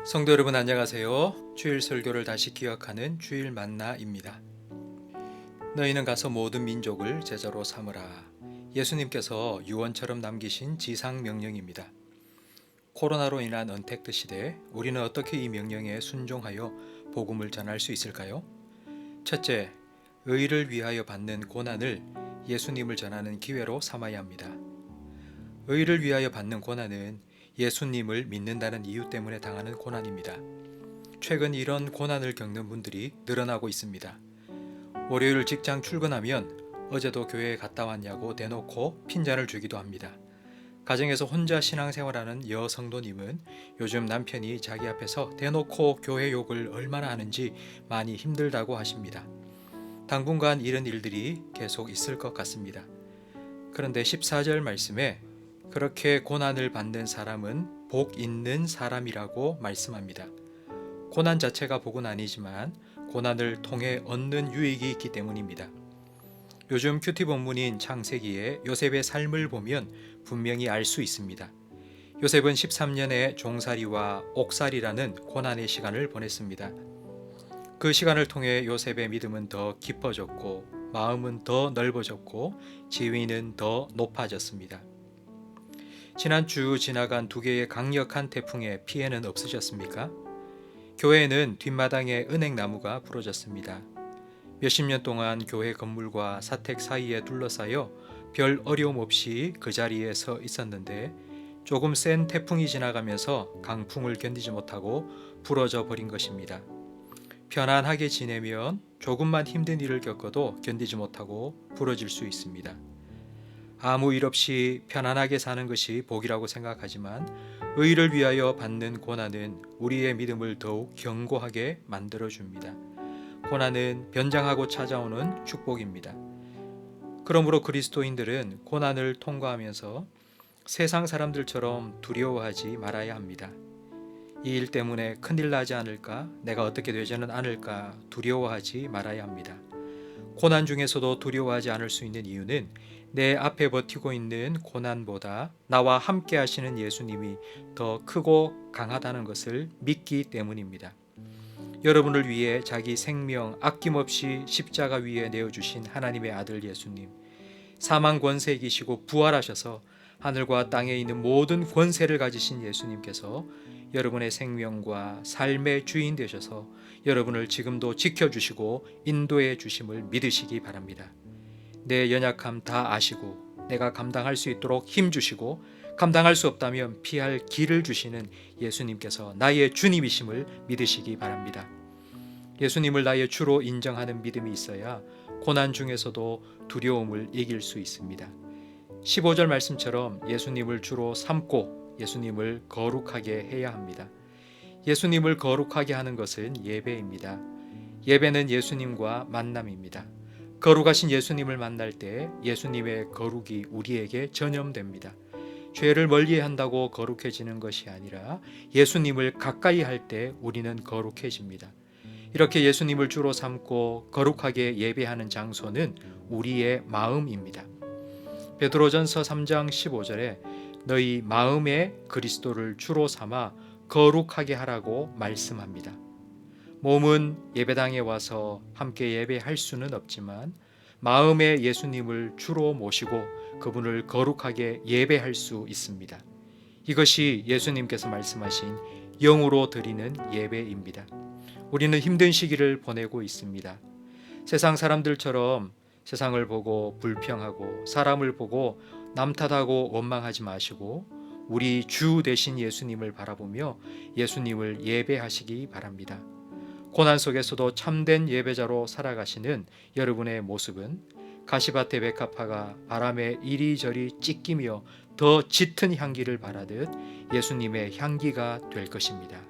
성도 여러분 안녕하세요. 주일 설교를 다시 기억하는 주일 만나입니다. 너희는 가서 모든 민족을 제자로 삼으라. 예수님께서 유언처럼 남기신 지상 명령입니다. 코로나로 인한 언택트 시대, 우리는 어떻게 이 명령에 순종하여 복음을 전할 수 있을까요? 첫째, 의를 위하여 받는 고난을 예수님을 전하는 기회로 삼아야 합니다. 의를 위하여 받는 고난은 예수님을 믿는다는 이유 때문에 당하는 고난입니다. 최근 이런 고난을 겪는 분들이 늘어나고 있습니다. 월요일 직장 출근하면 어제도 교회에 갔다 왔냐고 대놓고 핀잔을 주기도 합니다. 가정에서 혼자 신앙생활하는 여성도님은 요즘 남편이 자기 앞에서 대놓고 교회 욕을 얼마나 하는지 많이 힘들다고 하십니다. 당분간 이런 일들이 계속 있을 것 같습니다. 그런데 14절 말씀에 그렇게 고난을 받는 사람은 복 있는 사람이라고 말씀합니다. 고난 자체가 복은 아니지만 고난을 통해 얻는 유익이 있기 때문입니다. 요즘 큐티 본문인 창세기의 요셉의 삶을 보면 분명히 알 수 있습니다. 요셉은 13년의 종살이와 옥살이라는 고난의 시간을 보냈습니다. 그 시간을 통해 요셉의 믿음은 더 깊어졌고 마음은 더 넓어졌고 지위는 더 높아졌습니다. 지난주 지나간 2개의 강력한 태풍에 피해는 없으셨습니까? 교회에는 뒷마당에 은행나무가 부러졌습니다. 몇십 년 동안 교회 건물과 사택 사이에 둘러싸여 별 어려움 없이 그 자리에 서 있었는데 조금 센 태풍이 지나가면서 강풍을 견디지 못하고 부러져 버린 것입니다. 편안하게 지내면 조금만 힘든 일을 겪어도 견디지 못하고 부러질 수 있습니다. 아무 일 없이 편안하게 사는 것이 복이라고 생각하지만 의를 위하여 받는 고난은 우리의 믿음을 더욱 견고하게 만들어줍니다. 고난은 변장하고 찾아오는 축복입니다. 그러므로 그리스도인들은 고난을 통과하면서 세상 사람들처럼 두려워하지 말아야 합니다. 이 일 때문에 큰일 나지 않을까, 내가 어떻게 되지는 않을까 두려워하지 말아야 합니다. 고난 중에서도 두려워하지 않을 수 있는 이유는 내 앞에 버티고 있는 고난보다 나와 함께 하시는 예수님이 더 크고 강하다는 것을 믿기 때문입니다. 여러분을 위해 자기 생명 아낌없이 십자가 위에 내어주신 하나님의 아들 예수님, 사망 권세 이기시고 부활하셔서 하늘과 땅에 있는 모든 권세를 가지신 예수님께서 여러분의 생명과 삶의 주인 되셔서 여러분을 지금도 지켜주시고 인도해 주심을 믿으시기 바랍니다. 내 연약함 다 아시고 내가 감당할 수 있도록 힘 주시고 감당할 수 없다면 피할 길을 주시는 예수님께서 나의 주님이심을 믿으시기 바랍니다. 예수님을 나의 주로 인정하는 믿음이 있어야 고난 중에서도 두려움을 이길 수 있습니다. 15절 말씀처럼 예수님을 주로 삼고 예수님을 거룩하게 해야 합니다. 예수님을 거룩하게 하는 것은 예배입니다. 예배는 예수님과 만남입니다. 거룩하신 예수님을 만날 때 예수님의 거룩이 우리에게 전염됩니다. 죄를 멀리 한다고 거룩해지는 것이 아니라 예수님을 가까이 할 때 우리는 거룩해집니다. 이렇게 예수님을 주로 삼고 거룩하게 예배하는 장소는 우리의 마음입니다. 베드로전서 3장 15절에 너희 마음에 그리스도를 주로 삼아 거룩하게 하라고 말씀합니다. 몸은 예배당에 와서 함께 예배할 수는 없지만 마음에 예수님을 주로 모시고 그분을 거룩하게 예배할 수 있습니다. 이것이 예수님께서 말씀하신 영으로 드리는 예배입니다. 우리는 힘든 시기를 보내고 있습니다. 세상 사람들처럼 세상을 보고 불평하고 사람을 보고 남 탓하고 원망하지 마시고 우리 주 되신 예수님을 바라보며 예수님을 예배하시기 바랍니다. 고난 속에서도 참된 예배자로 살아가시는 여러분의 모습은 가시밭의 백합화가 바람에 이리저리 찢기며 더 짙은 향기를 발하듯 예수님의 향기가 될 것입니다.